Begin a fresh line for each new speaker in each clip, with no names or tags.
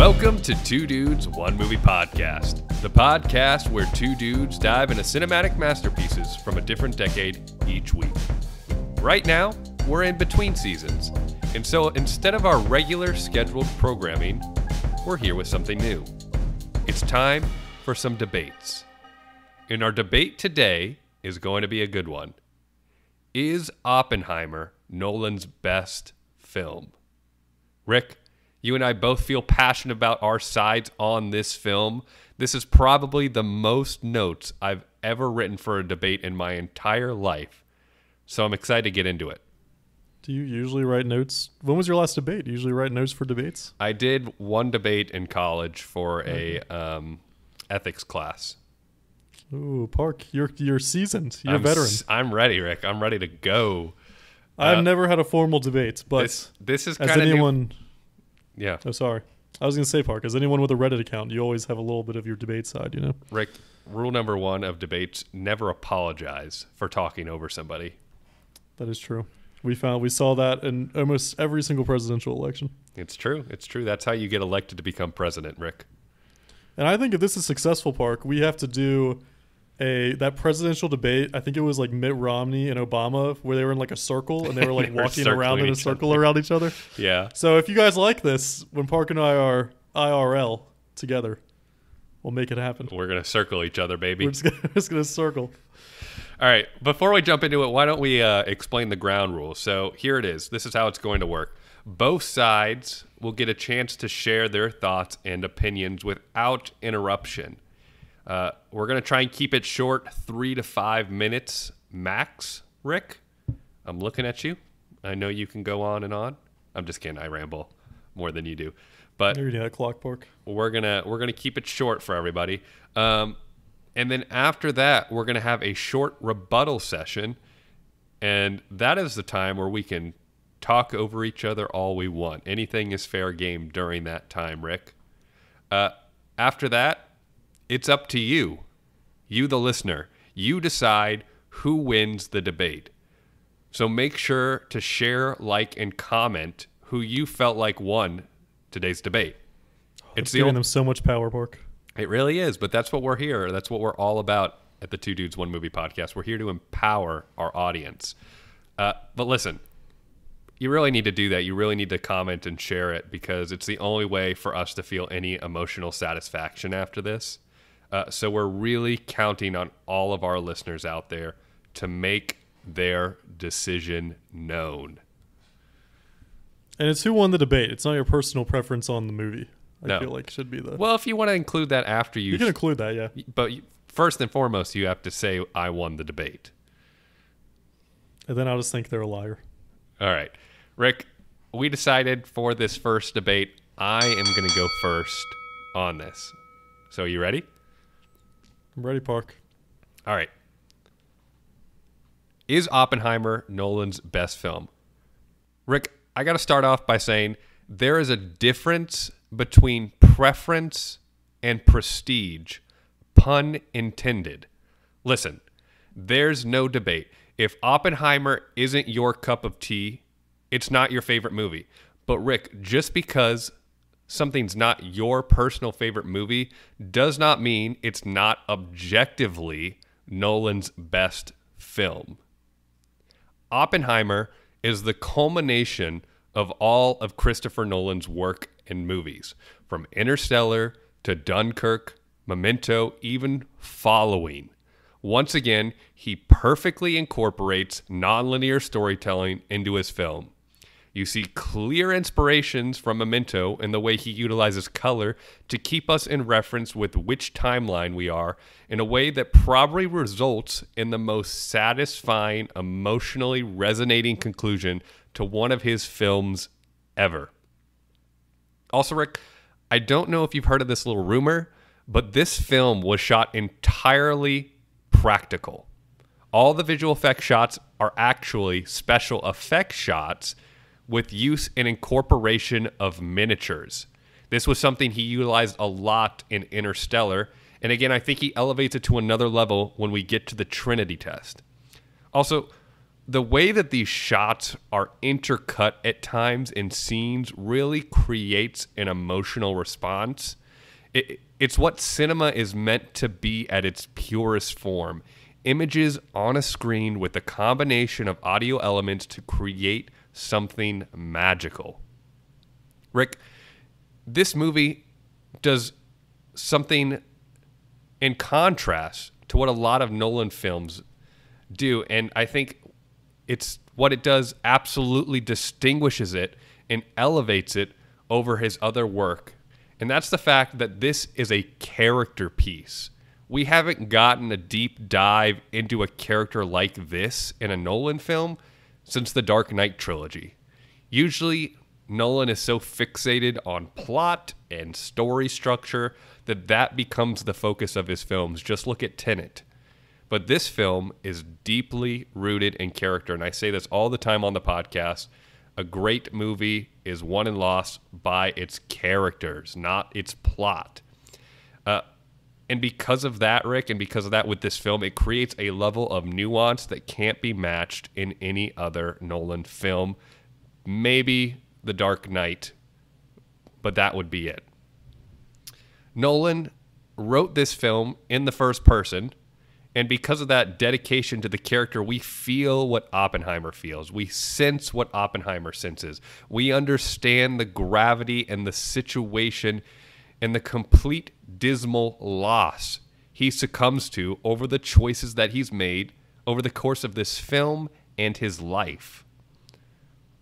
Welcome to Two Dudes, One Movie Podcast, the podcast where two dudes dive into cinematic masterpieces from a different decade each week. Right now, we're in between seasons, and so instead of our regular scheduled programming, we're here with something new. It's time for some debates. And our debate today is going to be a good one. Is Oppenheimer Nolan's best film? Rick, you and I both feel passionate about our sides on this film. This is probably the most notes I've ever written for a debate in my entire life. So I'm excited to get into it.
Do you usually write notes? When was your last debate? Do you usually write notes for debates?
I did one debate in college for a ethics class.
Ooh, Park, you're seasoned. You're a veteran.
I'm ready, Rick. I'm ready to go.
I've never had a formal debate, but
this is
as
kind of
anyone.
Yeah.
Oh, sorry. I was going to say, Park, as anyone with a Reddit account, you always have a little bit of your debate side, you know?
Rick, rule number one of debates, never apologize for talking over somebody.
That is true. We saw that in almost every single presidential election.
It's true. It's true. That's how you get elected to become president, Rick.
And I think if this is successful, Park, we have to do that presidential debate. I think it was like Mitt Romney and Obama, where they were in like a circle and they were like walking around in a circle around each other.
Yeah.
So if you guys like this, when Park and I are IRL together, we'll make it happen.
We're going to circle each other, baby.
We're just gonna circle.
All right. Before we jump into it, why don't we explain the ground rules? So here it is. This is how it's going to work. Both sides will get a chance to share their thoughts and opinions without interruption. We're going to try and keep it short, 3 to 5 minutes max. Rick, I'm looking at you. I know you can go on and on. I'm just kidding. I ramble more than you do. But
You're reading that clock, Park.
we're gonna keep it short for everybody. And then after that, we're going to have a short rebuttal session. And that is the time where we can talk over each other all we want. Anything is fair game during that time, Rick. After that, it's up to you. You, the listener. You decide who wins the debate. So make sure to share, like, and comment who you felt like won today's debate.
It's giving them so much power, Park.
It really is, but that's what we're here. That's what we're all about at the Two Dudes, One Movie Podcast. We're here to empower our audience. But listen, you really need to do that. You really need to comment and share it because it's the only way for us to feel any emotional satisfaction after this. So we're really counting on all of our listeners out there to make their decision known.
And it's who won the debate. It's not your personal preference on the movie. I feel like should be the...
Well, if you want to include that after
You can include that, yeah.
But first and foremost, you have to say, I won the debate.
And then I'll just think they're a liar.
All right. Rick, we decided for this first debate, I am going to go first on this. So you ready?
I'm ready, Park.
All right. Is Oppenheimer Nolan's best film? Rick, I got to start off by saying there is a difference between preference and prestige, pun intended. Listen, there's no debate. If Oppenheimer isn't your cup of tea, it's not your favorite movie. But Rick, just because something's not your personal favorite movie does not mean it's not objectively Nolan's best film. Oppenheimer is the culmination of all of Christopher Nolan's work in movies, from Interstellar to Dunkirk, Memento, even Following. Once again, he perfectly incorporates nonlinear storytelling into his film. You see clear inspirations from Memento in the way he utilizes color to keep us in reference with which timeline we are in a way that probably results in the most satisfying, emotionally resonating conclusion to one of his films ever. Also, Rick, I don't know if you've heard of this little rumor, but this film was shot entirely practical. All the visual effects shots are actually special effects shots with use and incorporation of miniatures. This was something he utilized a lot in Interstellar, and again, I think he elevates it to another level when we get to the Trinity test. Also, the way that these shots are intercut at times in scenes really creates an emotional response. It's what cinema is meant to be at its purest form. Images on a screen with a combination of audio elements to create something magical. Rick, this movie does something in contrast to what a lot of Nolan films do, and I think it's what it does absolutely distinguishes it and elevates it over his other work. And that's the fact that this is a character piece. We haven't gotten a deep dive into a character like this in a Nolan film since the Dark Knight trilogy. Usually, Nolan is so fixated on plot and story structure that becomes the focus of his films. Just look at Tenet. But this film is deeply rooted in character, and I say this all the time on the podcast. A great movie is won and lost by its characters, not its plot. And because of that, Rick, and because of that with this film, it creates a level of nuance that can't be matched in any other Nolan film. Maybe The Dark Knight, but that would be it. Nolan wrote this film in the first person, and because of that dedication to the character, we feel what Oppenheimer feels. We sense what Oppenheimer senses. We understand the gravity and the situation and the complete dismal loss he succumbs to over the choices that he's made over the course of this film and his life.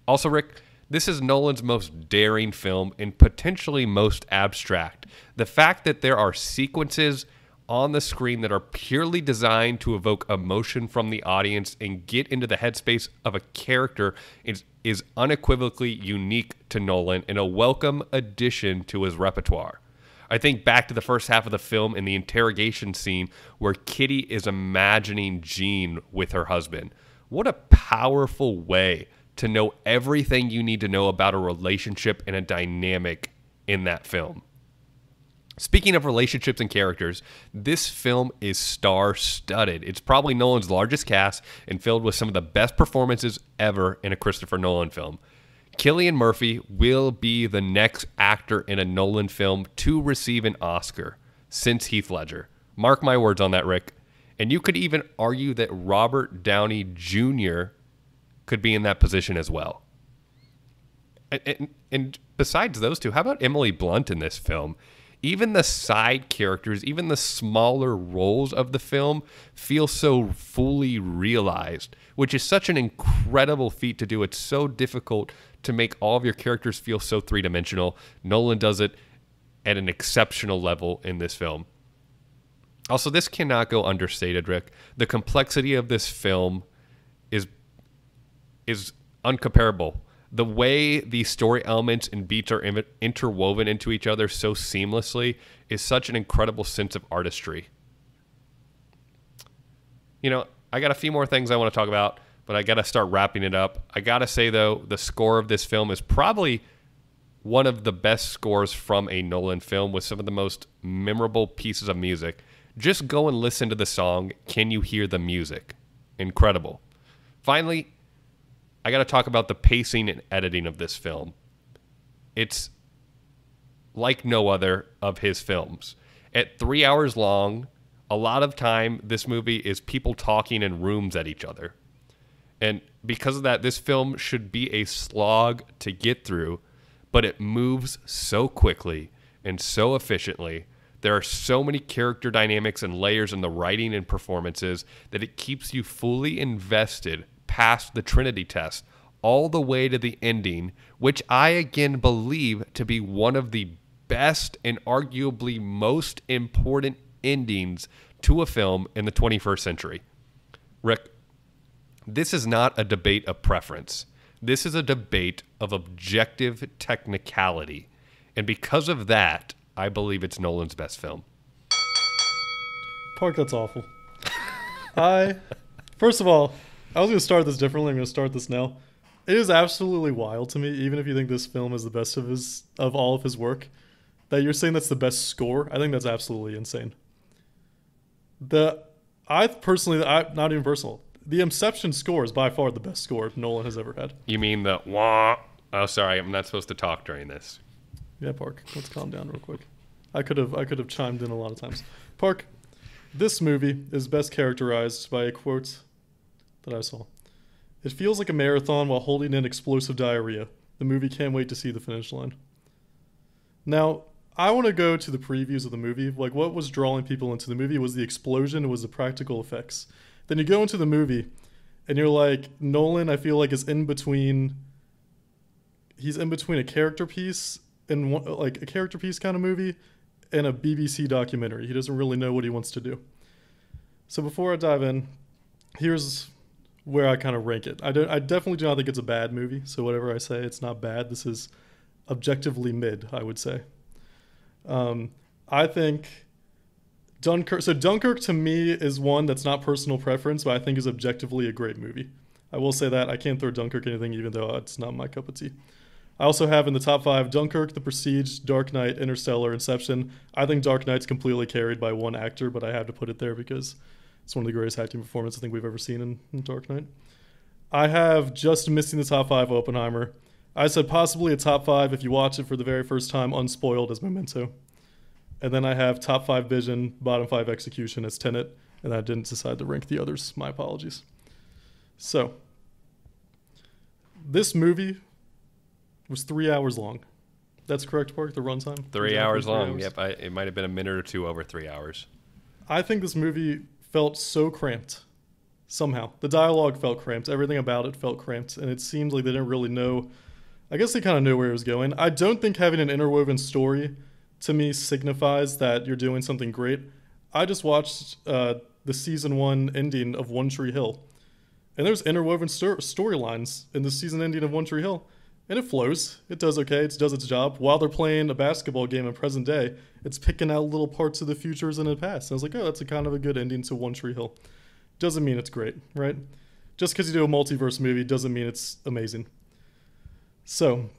Also, Rick, this is Nolan's most daring film and potentially most abstract. The fact that there are sequences on the screen that are purely designed to evoke emotion from the audience and get into the headspace of a character is unequivocally unique to Nolan and a welcome addition to his repertoire. I think back to the first half of the film in the interrogation scene where Kitty is imagining Jean with her husband. What a powerful way to know everything you need to know about a relationship and a dynamic in that film. Speaking of relationships and characters, this film is star-studded. It's probably Nolan's largest cast and filled with some of the best performances ever in a Christopher Nolan film. Cillian Murphy will be the next actor in a Nolan film to receive an Oscar since Heath Ledger. Mark my words on that, Rick. And you could even argue that Robert Downey Jr. could be in that position as well. And besides those two, how about Emily Blunt in this film? Even the side characters, even the smaller roles of the film feel so fully realized, which is such an incredible feat to do. It's so difficult to make all of your characters feel so three-dimensional. Nolan does it at an exceptional level in this film. Also, this cannot go understated, Rick. The complexity of this film is uncomparable. The way the story elements and beats are interwoven into each other so seamlessly is such an incredible sense of artistry. You know, I got a few more things I want to talk about, but I got to start wrapping it up. I got to say, though, the score of this film is probably one of the best scores from a Nolan film with some of the most memorable pieces of music. Just go and listen to the song, Can You Hear the Music? Incredible. Finally, I got to talk about the pacing and editing of this film. It's like no other of his films. At 3 hours long, a lot of time, this movie is people talking in rooms at each other. And because of that, this film should be a slog to get through, but it moves so quickly and so efficiently. There are so many character dynamics and layers in the writing and performances that it keeps you fully invested past the Trinity test, all the way to the ending, which I again believe to be one of the best and arguably most important endings to a film in the 21st century. Rick, this is not a debate of preference. This is a debate of objective technicality. And because of that, I believe it's Nolan's best film.
Park, that's awful. First of all, I was going to start this differently. I'm going to start this now. It is absolutely wild to me, even if you think this film is the best of all of his work, that you're saying that's the best score. I think that's absolutely insane. Not even personal. the Inception score is by far the best score Nolan has ever had.
You mean the wah? Oh, sorry, I'm not supposed to talk during this.
Yeah, Park, let's calm down real quick. I could have chimed in a lot of times. Park, this movie is best characterized by a quote that I saw. It feels like a marathon while holding in explosive diarrhea. The movie can't wait to see the finish line. Now, I want to go to the previews of the movie. Like, what was drawing people into the movie was the explosion, it was the practical effects. Then you go into the movie, and you're like, Nolan, I feel like, is in between. He's in between a character piece and like a character piece kind of movie and a BBC documentary. He doesn't really know what he wants to do. So before I dive in, here's where I kind of rank it. I definitely do not think it's a bad movie. So whatever I say, it's not bad. This is objectively mid, I would say. I think Dunkirk. So Dunkirk to me is one that's not personal preference, but I think is objectively a great movie. I will say that I can't throw Dunkirk anything, even though it's not my cup of tea. I also have in the top 5 Dunkirk, The Prestige, Dark Knight, Interstellar, Inception. I think Dark Knight's completely carried by one actor, but I have to put it there because it's one of the greatest acting performances I think we've ever seen in Dark Knight. I have just missing the top 5 Oppenheimer. I said possibly a top 5 if you watch it for the very first time unspoiled as Memento. And then I have top 5 Vision, bottom 5 Execution as Tenet, and I didn't decide to rank the others. My apologies. So, this movie was 3 hours long. That's correct, Park? The runtime?
3 hours long. Yep, it might have been a minute or two over 3 hours.
I think this movie felt so cramped. Somehow. The dialogue felt cramped. Everything about it felt cramped. And it seemed like they didn't really know. I guess they kind of knew where it was going. I don't think having an interwoven story, to me, signifies that you're doing something great. I just watched the season 1 ending of One Tree Hill. And there's interwoven storylines in the season ending of One Tree Hill. And it flows. It does okay. It does its job. While they're playing a basketball game in present day, it's picking out little parts of the futures and the past. And I was like, oh, that's a kind of a good ending to One Tree Hill. Doesn't mean it's great, right? Just because you do a multiverse movie doesn't mean it's amazing. So,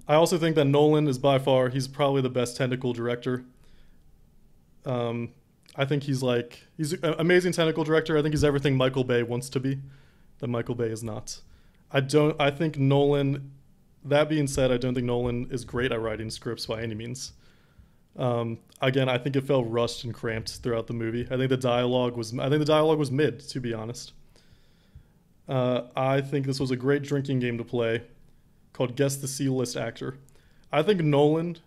I also think that Nolan is by far, he's probably the best technical director. I think he's an amazing technical director. I think he's everything Michael Bay wants to be, that Michael Bay is not. I think Nolan, that being said, I don't think Nolan is great at writing scripts by any means. Again, I think it felt rushed and cramped throughout the movie. I think the dialogue was mid, to be honest. I think this was a great drinking game to play called Guess the C-List Actor. I think Nolan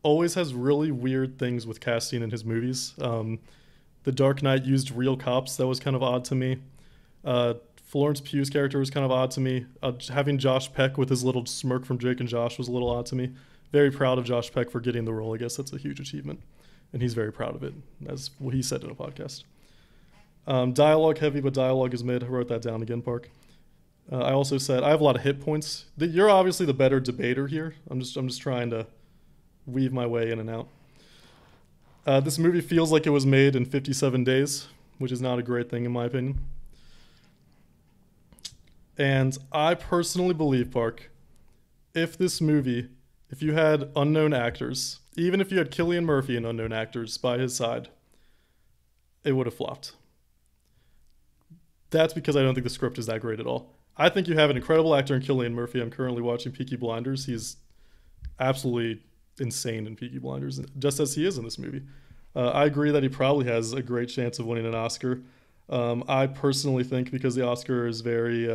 always has really weird things with casting in his movies. The Dark Knight used real cops. That was kind of odd to me. Florence Pugh's character was kind of odd to me. Having Josh Peck with his little smirk from Drake and Josh was a little odd to me. Very proud of Josh Peck for getting the role. I guess that's a huge achievement. And he's very proud of it, as he said in a podcast. Dialogue heavy, but dialogue is mid. I wrote that down again, Park. I also said I have a lot of hit points. You're obviously the better debater here. I'm just trying to weave my way in and out. This movie feels like it was made in 57 days, which is not a great thing in my opinion. And I personally believe, Park, if you had unknown actors, even if you had Cillian Murphy and unknown actors by his side, it would have flopped. That's because I don't think the script is that great at all. I think you have an incredible actor in Cillian Murphy. I'm currently watching Peaky Blinders. He's absolutely insane in Peaky Blinders, just as he is in this movie. I agree that he probably has a great chance of winning an Oscar. I personally think because the Oscar is very,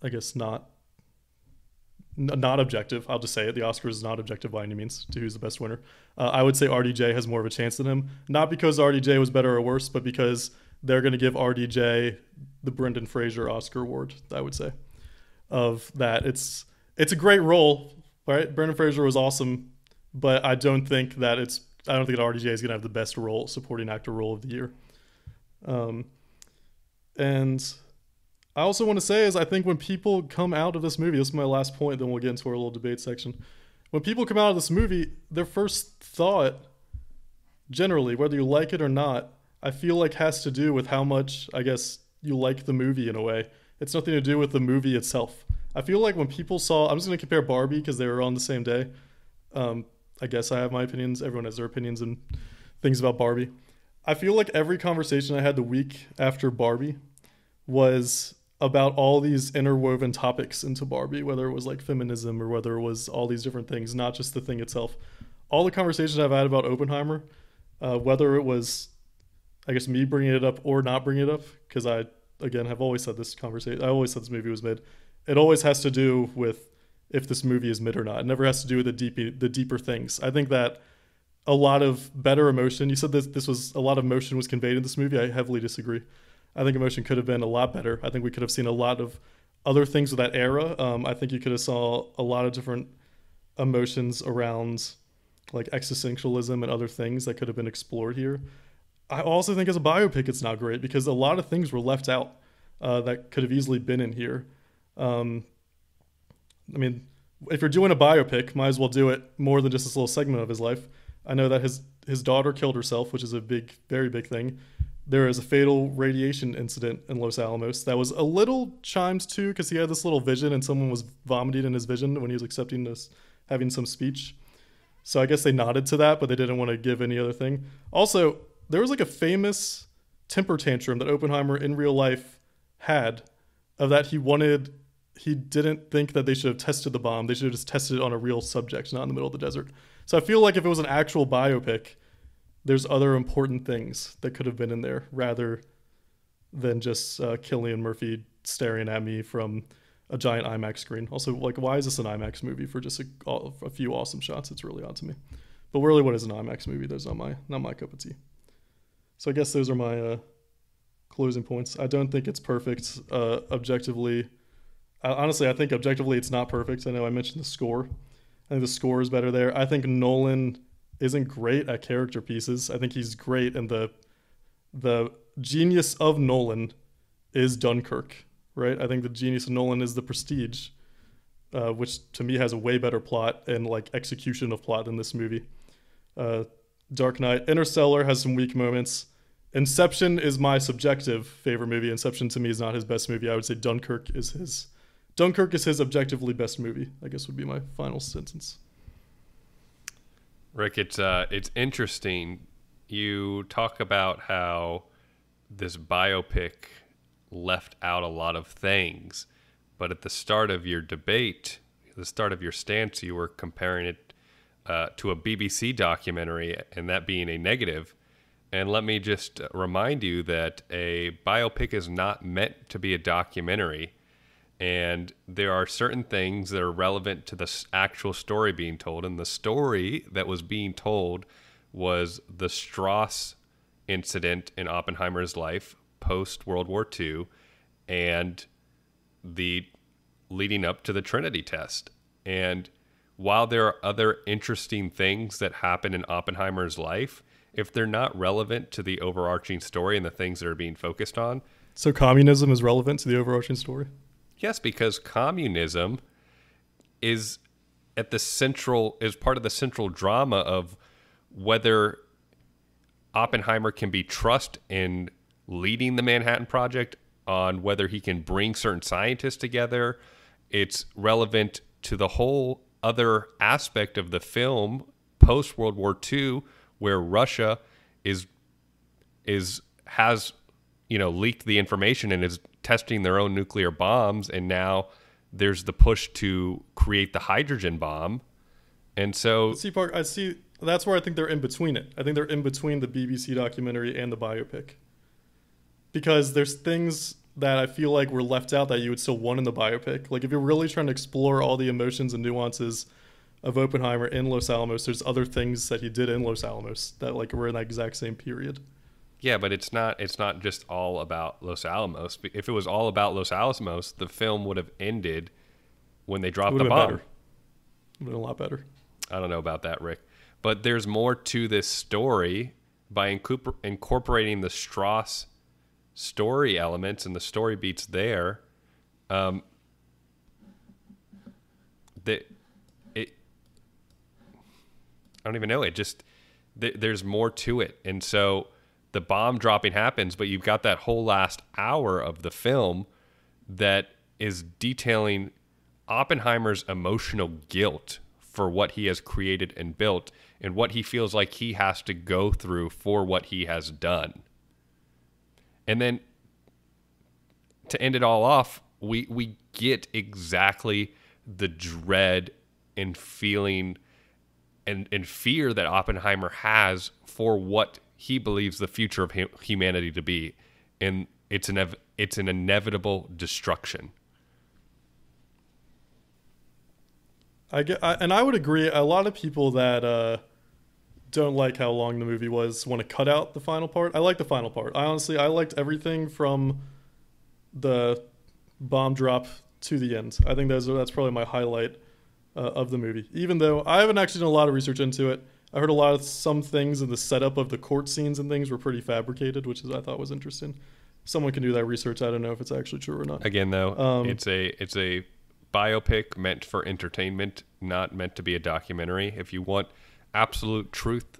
I guess not objective. I'll just say it. The Oscar is not objective by any means to who's the best winner. I would say RDJ has more of a chance than him. Not because RDJ was better or worse, but because they're going to give RDJ the Brendan Fraser Oscar Award, I would say. Of that. It's a great role, right? Brendan Fraser was awesome, but I don't think that RDJ is going to have the best role, supporting actor role of the year. And I also want to say is I think when people come out of this movie, this is my last point, then we'll get into our little debate section. When people come out of this movie, their first thought, generally, whether you like it or not, I feel like has to do with how much, I guess, you like the movie in a way. It's nothing to do with the movie itself. I feel like when people saw, I'm just going to compare Barbie because they were on the same day. I guess I have my opinions. Everyone has their opinions and things about Barbie. I feel like every conversation I had the week after Barbie was about all these interwoven topics into Barbie, whether it was like feminism or whether it was all these different things, not just the thing itself. All the conversations I've had about Oppenheimer, whether it was, I guess, me bringing it up or not bringing it up, because I, again, have always said this conversation, I always said this movie was mid. It always has to do with if this movie is mid or not. It never has to do with the deeper things. I think that a lot of better emotion. You said this was a lot of emotion was conveyed in this movie. I heavily disagree. I think emotion could have been a lot better. I think we could have seen a lot of other things with that era. I think you could have saw a lot of different emotions around like existentialism and other things that could have been explored here. I also think as a biopic, it's not great because a lot of things were left out that could have easily been in here. I mean, if you're doing a biopic, might as well do it more than just this little segment of his life. I know that his daughter killed herself, which is a big, very big thing. There is a fatal radiation incident in Los Alamos that was a little chimed to because he had this little vision and someone was vomiting in his vision when he was accepting this, having some speech. So I guess they nodded to that, but they didn't want to give any other thing. Also, there was like a famous temper tantrum that Oppenheimer in real life had of that he didn't think that they should have tested the bomb. They should have just tested it on a real subject, not in the middle of the desert. So I feel like if it was an actual biopic, there's other important things that could have been in there rather than just Cillian Murphy staring at me from a giant IMAX screen. Also, like, why is this an IMAX movie for just a few awesome shots? It's really odd to me. But really, what is an IMAX movie? That's not my cup of tea. So I guess those are my closing points. I don't think it's perfect objectively. Honestly, I think objectively it's not perfect. I know I mentioned the score. I think the score is better there. I think Nolan isn't great at character pieces. I think he's great, and the genius of Nolan is Dunkirk, right? I think the genius of Nolan is The Prestige, which to me has a way better plot and like execution of plot than this movie. Dark Knight. Interstellar has some weak moments. Inception is my subjective favorite movie. Inception to me is not his best movie. I would say Dunkirk is his objectively best movie, I guess would be my final sentence.
Rick, it's interesting. You talk about how this biopic left out a lot of things, but at the start of your debate, the start of your stance, you were comparing it to a BBC documentary, and that being a negative. And let me just remind you that a biopic is not meant to be a documentary. And there are certain things that are relevant to the actual story being told. And the story that was being told was the Strauss incident in Oppenheimer's life post World War II and the leading up to the Trinity test. And while there are other interesting things that happen in Oppenheimer's life, if they're not relevant to the overarching story and the things that are being focused on.
So communism is relevant to the overarching story?
Yes, because communism is part of the central drama of whether Oppenheimer can be trusted in leading the Manhattan Project, on whether he can bring certain scientists together. It's relevant to the whole other aspect of the film post World War II, where Russia has leaked the information and is testing their own nuclear bombs, and now there's the push to create the hydrogen bomb. And so
I see that's where I think they're in between it. I think they're in between the BBC documentary and the biopic. Because there's things that I feel like were left out that you would still want in the biopic. Like if you're really trying to explore all the emotions and nuances of Oppenheimer in Los Alamos, there's other things that he did in Los Alamos that like were in that exact same period.
Yeah, but it's not just all about Los Alamos. If it was all about Los Alamos, the film would have ended when they dropped the bomb. It would
have been a lot better.
I don't know about that, Rick. But there's more to this story by incorporating the Strauss story elements and the story beats there. I don't even know. There's more to it. And so the bomb dropping happens, but you've got that whole last hour of the film that is detailing Oppenheimer's emotional guilt for what he has created and built and what he feels like he has to go through for what he has done. And then to end it all off, we get exactly the dread and feeling and fear that Oppenheimer has for what he believes the future of humanity to be. And it's an inevitable destruction.
And I would agree. A lot of people that don't like how long the movie was want to cut out the final part. I like the final part. I liked everything from the bomb drop to the end. I think that's probably my highlight of the movie. Even though I haven't actually done a lot of research into it, I heard some things in the setup of the court scenes and things were pretty fabricated, which I thought was interesting. Someone can do that research. I don't know if it's actually true or not.
Again, though, it's a biopic meant for entertainment, not meant to be a documentary. If you want absolute truth,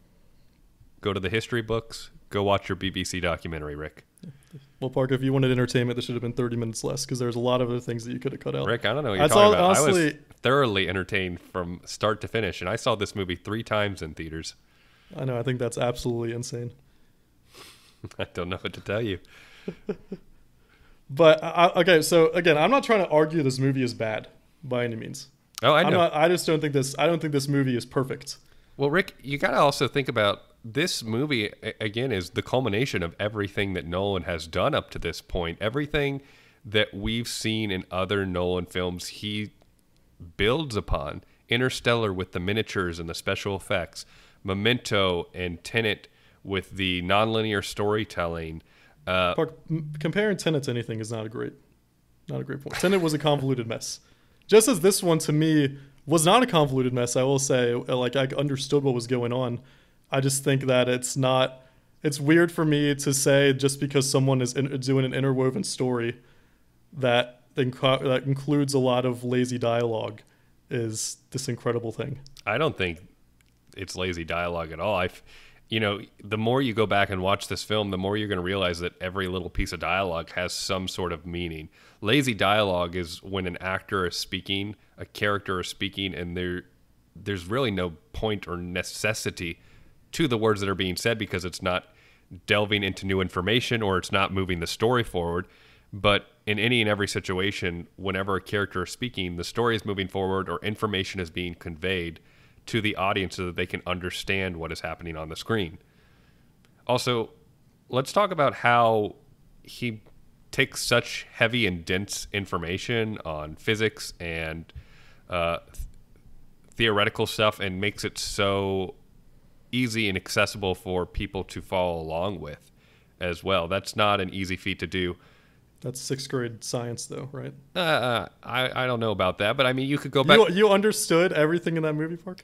go to the history books. Go watch your BBC documentary, Rick.
Well, Parker, if you wanted entertainment, this should have been 30 minutes less because there's a lot of other things that you could have cut out.
Rick, I don't know what you're talking about. Honestly, I was thoroughly entertained from start to finish, and I saw this movie 3 times in theaters.
I know. I think that's absolutely insane.
I don't know what to tell you.
But, okay, so again, I'm not trying to argue this movie is bad by any means.
Oh, I know.
I just don't think this movie is perfect.
Well, Rick, you got to also think about this movie, again, is the culmination of everything that Nolan has done up to this point. Everything that we've seen in other Nolan films, he builds upon. Interstellar with the miniatures and the special effects. Memento and Tenet with the nonlinear storytelling.
Comparing Tenet to anything is not a great point. Tenet was a convoluted mess. Just as this one, to me, was not a convoluted mess, I will say. Like, I understood what was going on. I just think that it's weird for me to say just because someone is doing an interwoven story that includes a lot of lazy dialogue is this incredible thing.
I don't think it's lazy dialogue at all. The more you go back and watch this film, the more you're going to realize that every little piece of dialogue has some sort of meaning. Lazy dialogue is when an actor is speaking, a character is speaking, and there's really no point or necessity to the words that are being said because it's not delving into new information or it's not moving the story forward. But in any and every situation, whenever a character is speaking, the story is moving forward or information is being conveyed to the audience so that they can understand what is happening on the screen. Also, let's talk about how he takes such heavy and dense information on physics and theoretical stuff and makes it so easy and accessible for people to follow along with as well. That's not an easy feat to do.
That's 6th grade science, though, right?
I don't know about that, but I mean, you could go back.
You understood everything in that movie, Park?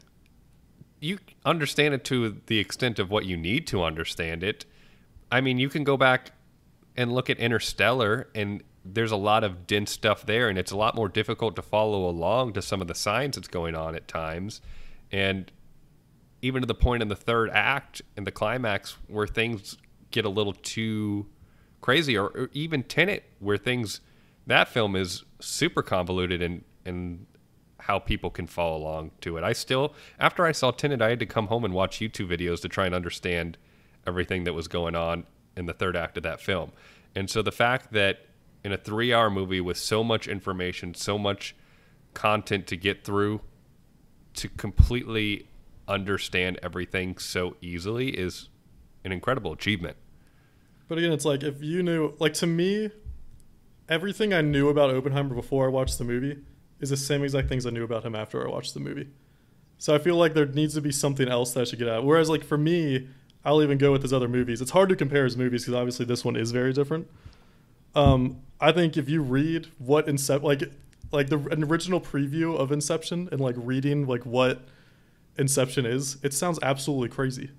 You understand it to the extent of what you need to understand it. I mean, you can go back and look at Interstellar, and there's a lot of dense stuff there, and it's a lot more difficult to follow along to some of the science that's going on at times. And even to the point in the 3rd act and the climax where things get a little too crazy, or even Tenet, where that film is super convoluted and how people can follow along to it. After I saw Tenet, I had to come home and watch YouTube videos to try and understand everything that was going on in the 3rd act of that film. And so the fact that in a 3-hour movie with so much information, so much content to get through, to completely understand everything so easily is an incredible achievement.
But again, it's like, if you knew, like, to me, everything I knew about Oppenheimer before I watched the movie is the same exact things I knew about him after I watched the movie. So I feel like there needs to be something else that I should get out. Whereas, like, for me, I'll even go with his other movies. It's hard to compare his movies because obviously this one is very different. I think if you read what like the original preview of Inception and like reading like what Inception is, it sounds absolutely crazy.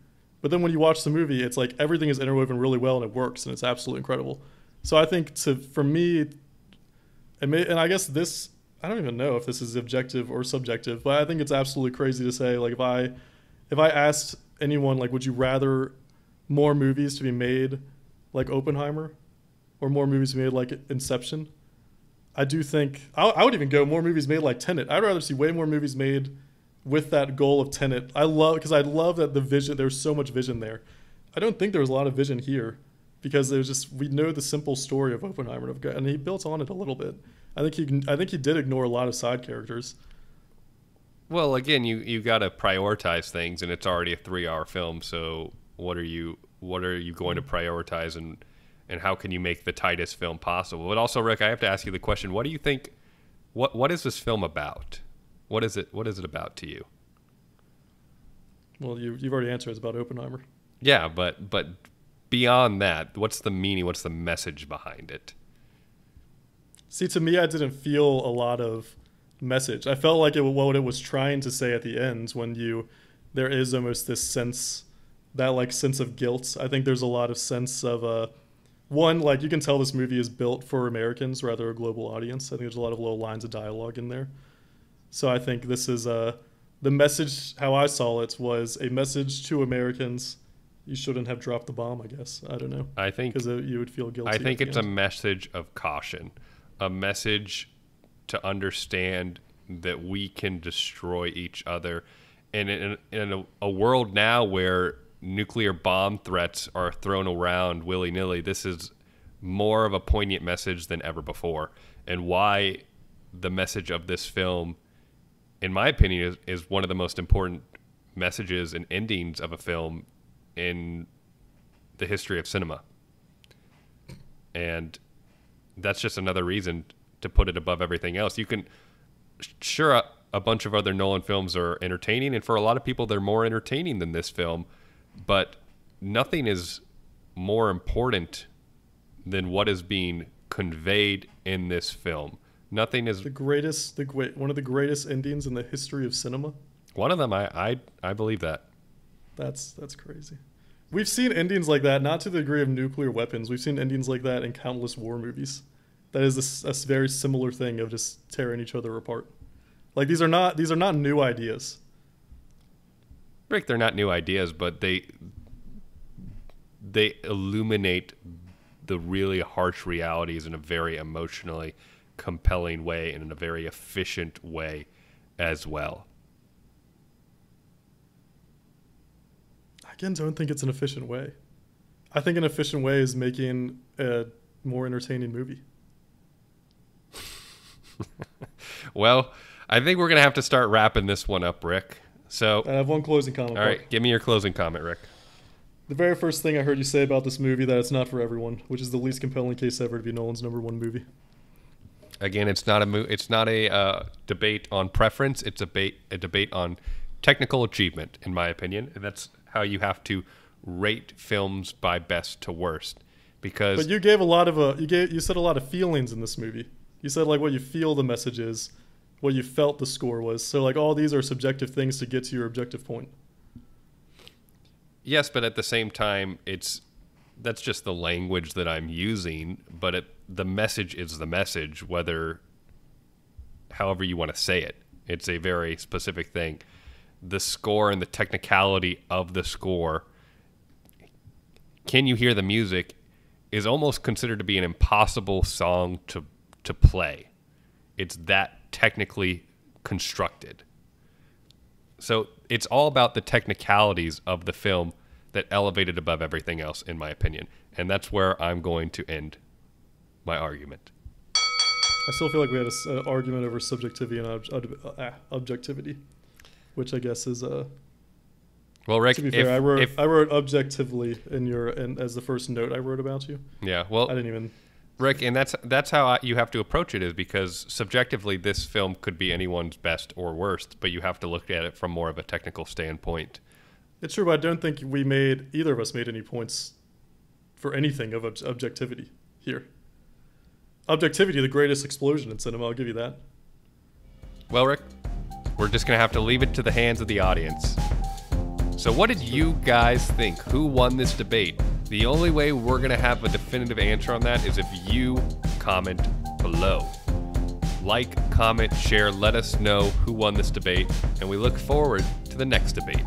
But then when you watch the movie, it's like everything is interwoven really well and it works and it's absolutely incredible. So I think for me, and I guess this, I don't even know if this is objective or subjective, but I think it's absolutely crazy to say, like, if I asked anyone, like, would you rather more movies to be made like Oppenheimer or more movies made like Inception? I do think I would even go more movies made like Tenet. I'd rather see way more movies made with that goal of Tenet. I love that the vision. There's so much vision there. I don't think there was a lot of vision here, because there's just, we know the simple story of Oppenheimer, and he built on it a little bit. I think he did ignore a lot of side characters.
Well, again, you got to prioritize things, and it's already a 3-hour film. So what are you going to prioritize, and how can you make the tightest film possible? But also, Rick, I have to ask you the question: what do you think? What is this film about? What is it about to you?
Well, you've already answered. It's about Oppenheimer.
Yeah, but beyond that, what's the meaning? What's the message behind it?
See, to me, I didn't feel a lot of message. I felt like what it was trying to say at the end, there is almost this sense of guilt. I think there's a lot of sense of one, like, you can tell this movie is built for Americans rather a global audience. I think there's a lot of little lines of dialogue in there. So I think this is the message. How I saw it was a message to Americans: you shouldn't have dropped the bomb. I guess, I don't know.
I think
because you would feel guilty.
I think it's a message of caution, a message to understand that we can destroy each other, and in a world now where nuclear bomb threats are thrown around willy-nilly, this is more of a poignant message than ever before. And why the message of this film, in my opinion, is one of the most important messages and endings of a film in the history of cinema. And that's just another reason to put it above everything else. You can, sure, a bunch of other Nolan films are entertaining, and for a lot of people they're more entertaining than this film, but nothing is more important than what is being conveyed in this film. Nothing is one of the greatest endings in the history of cinema. One of them, I believe that.
That's crazy. We've seen endings like that, not to the degree of nuclear weapons. We've seen endings like that in countless war movies. That is a very similar thing of just tearing each other apart. Like, these are not new ideas.
Rick, they're not new ideas, but they illuminate the really harsh realities in a very emotionally compelling way and in a very efficient way as well.
I again don't think it's an efficient way. I think an efficient way is making a more entertaining movie.
Well, I think we're going to have to start wrapping this one up, Rick. So
I have one closing comment.
All right, give me your closing comment, Rick.
The very first thing I heard you say about this movie, that it's not for everyone, which is the least compelling case ever to be Nolan's #1 movie.
Again, it's not a debate on preference. It's a debate on technical achievement, in my opinion, and that's how you have to rate films by best to worst. Because
but you gave a lot of you said a lot of feelings in this movie. You said like what you feel the message is, what you felt the score was. So like all these are subjective things to get to your objective point.
Yes, but at the same time, that's just the language that I'm using. But the message is the message, however you want to say it. It's a very specific thing. The score and the technicality of the score, Can You Hear the Music, is almost considered to be an impossible song to play. It's that technically constructed. So it's all about the technicalities of the film that elevated above everything else, in my opinion. And that's where I'm going to end my argument.
I still feel like we had an argument over subjectivity and objectivity, which I guess is
well, Rick,
to be fair, I wrote objectively as the first note I wrote about you.
Yeah, well,
I didn't even.
Rick, and that's how you have to approach it, is because subjectively this film could be anyone's best or worst, but you have to look at it from more of a technical standpoint.
It's true, but I don't think either of us made any points for anything of objectivity here. Objectivity, the greatest explosion in cinema, I'll give you that.
Well, Rick, we're just going to have to leave it to the hands of the audience. So what did you guys think? Who won this debate? The only way we're going to have a definitive answer on that is if you comment below. Like, comment, share, let us know who won this debate, and we look forward to the next debate.